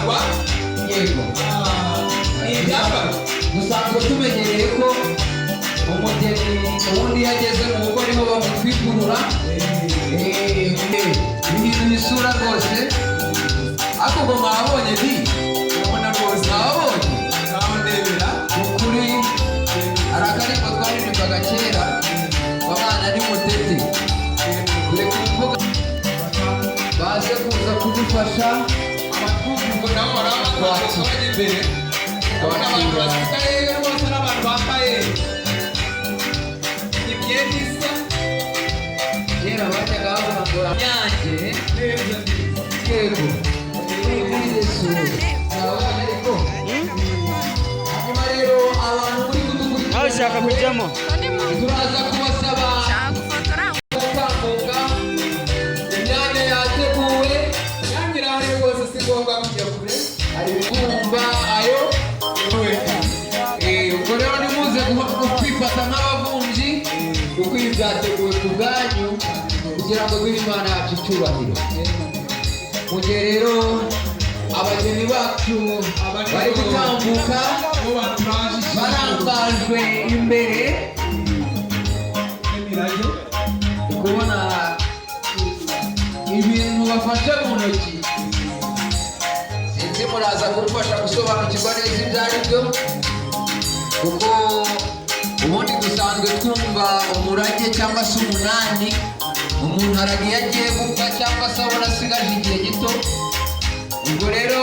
kwambarwa yego ibyambaro dusanzwe tumenyereye ko umugeni ubundi yageze mu rugo ariho bamutwikurura ibintu bisura rwose ariko ngo mwabonye di urabona rwose mwabonye ngaho ndebera ukuri arakariko twaririmbaga kera wabana ni mutete kure kuvuga baje kuza kudufasha abatwumva nabo barabaza bajya imbere abona abantu basigaye rwose n'abantu bambaye imyenda isa kera bajyaga bavuga ngo nyange yego muri yesu nabonye ariko hanyuma rero abantu muri kudukurikira nawe ushaka kujyamo turaza kubasaba gutambuka imyanya yateguwe yangira hari rwose si ngombwa kujya kure ari kumva ayo ubwo rero nimuze kwifata nk'abavunji kuko ibi byateguwe ku bwanyu kugira ngo duhe Imana yacu icyubahiro mu gihe rero abageni bacu bari gutambuka barangajwe imbere kubona ibintu bafashe mu ntoki sinzi muraza kudufasha gusobanukirwa neza ibyo ari byo kuko ubundi dusanzwe twumva umurage cyangwa se umunani umuntu aragiye agiye gupfa cyangwa se abona asigaje igihe gito ubwo rero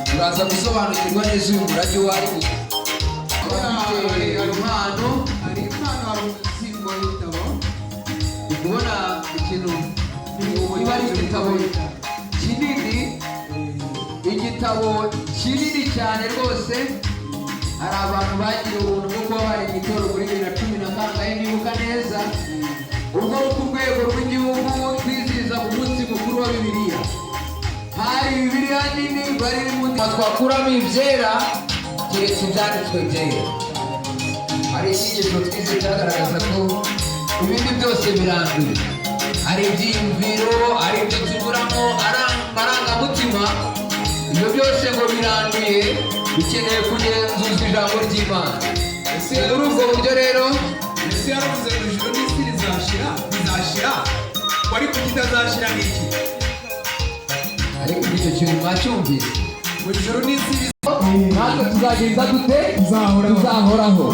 turaza gusobanukirwa neza uyu murage uwo ari wo impano hari impano hari umuzingo w'ibitabo ndi kubona ikintu niba ari igitabo kinini igitabo kinini cyane rwose hari abantu bagira ubuntu bwo kuba bari igitoro muri 2010 nibuka neza ubwo ku rwego rw'igihugu twizihiza umunsi mukuru wa Bibiliya hari Bibiliya nini bari mu twakuramo ibyera keretse ibyanditswe byera hari inyigisho twize cyagaragaza ko ibindi byose biranduye hari ibyiyumviro hari ibyo tuburamo amarangamutima ibyo byose ngo biranduye bikeneye kugenzuzwa ijambo ry'Imana muri ubwo buryo rero ese yaravuze ngo ijuru n'isi bizashira ariko kitazashira ni iki ariko icyo kintu mwacyumvise ngo ijuru n'isi natwe tuzagenza dute tuzahoraho